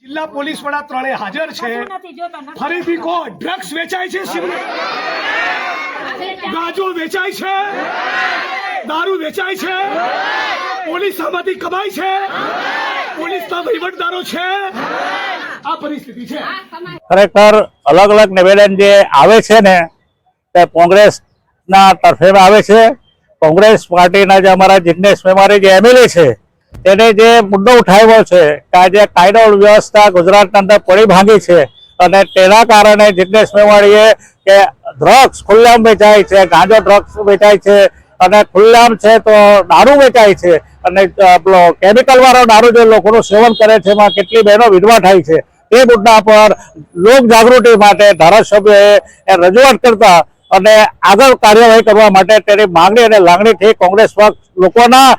જિલ્લા પોલીસ વડા ત્રણે હાજર છે। ફરીથી કો ડ્રગ્સ વેચાય છે, ગાંજો વેચાય છે, દારૂ વેચાય છે, પોલીસ આમાંથી કમાય છે, પોલીસના વહીવટદારો છે। આ પરિસ્થિતિ છે। ખરેખર અલગ અલગ નિવેદન જે આવે છે ને તે કોંગ્રેસના તરફે આવે છે। કોંગ્રેસ પાર્ટીના જે અમારા જિગ્નેશ મેવાણી જે એમએલએ છે તેને જે મુદ્દો ઉઠાવ્યો છે કે આજે કાયદો વ્યવસ્થા ગુજરાતના અંદર પડી ભાંગી છે અને તેના કારણે જિગ્નેશ મેવાણીએ કે ડ્રગ્સ ખુલ્લામ વેચાય છે, ગાંજો ડ્રગ્સ વેચાય છે અને ખુલ્લામ છે તો દારૂ વેચાય છે અને પેલો કેમિકલ વાળો દારૂ જે લોકોનું સેવન કરે છે એમાં કેટલી બહેનો વિધવા થાય છે તે મુદ્દા પર લોક જાગૃતિ માટે ધારાસભ્યોએ રજૂઆત કરતા અને આગળ કાર્યવાહી કરવા માટે તેની માંગણી અને લાગણીથી કોંગ્રેસ પક્ષ લોકોના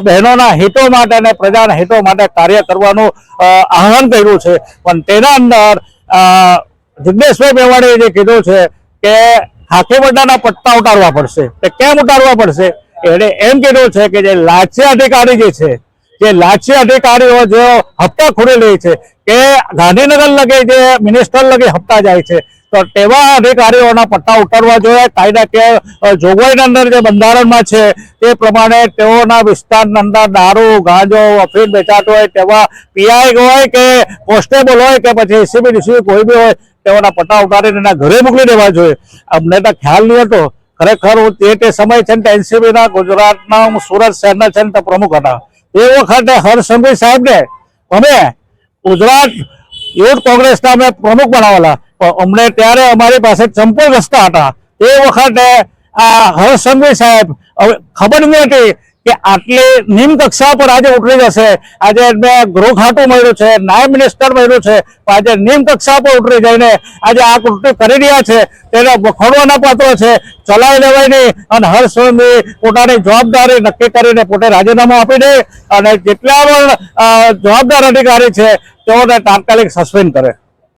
બહેનોના હિતો માટે અને પ્રજાના હિતો માટે કાર્ય કરવાનું આહવાન કર્યું છે। પણ તેના અંદર જિગ્નેશભાઈ મેવાણીએ જે કીધું છે કે ખાખીબંડાના પટ્ટા ઉતારવા પડશે। તે કેમ ઉતારવા પડશે? એને એમ કીધું છે કે જે લાંચી અધિકારી જે છે, જે લાંચી અધિકારીઓ જે હપ્તા ખોરી લે છે કે ગાંધીનગર લગે જે મિનિસ્ટર લગે હપ્તા જાય છે તો તેવા અધિકારીઓના પટ્ટા ઉતારવા જોઈએ। કાયદાકીય જોગવાઈના અંદર જે બંધારણમાં છે તે પ્રમાણે તેઓના વિસ્તારના અંદર દારૂ ગાંજો અફીણ વેચાતો હોય તેવા પીઆઈ હોય કે કોન્સ્ટેબલ હોય કે પછી એસીબી ડીસીબી કોઈ બી હોય તેઓના પટ્ટા ઉતારીને એના ઘરે મોકલી દેવા જોઈએ। અમને તો ખ્યાલ નહીં હતો। ખરેખર હું તે સમય છે ને એનસીબીના ગુજરાતના સુરત શહેરના છે ને પ્રમુખ હતા। એ વખતે હર્ષસંઘવી સાહેબને અમે ગુજરાત યુથ કોંગ્રેસના અમે પ્રમુખ બનાવેલા, અમને ત્યારે અમારી પાસે ચંપલ રસ્તા હતા। એ વખતે આ હર્ષસંઘવી સાહેબ ખબર નથી કે આટલી નિમ્ન કક્ષા પર આજે ઉતરી જશે। આજે એમને ગૃહ ખાતું મળ્યું છે, નાયબ મિનિસ્ટર મળ્યું છે, આજે નિમ્ન કક્ષા પર ઉતરી જઈને આજે આ કૃત્ય કરી રહ્યા છે તેને વખોડવાના પાત્રો છે। ચલાવી લેવાય નહીં અને હર્ષસંઘવી પોતાની જવાબદારી નક્કી કરીને પોતે રાજીનામું આપી દે અને જેટલા પણ જવાબદાર અધિકારી છે તેઓને તાત્કાલિક સસ્પેન્ડ કરે।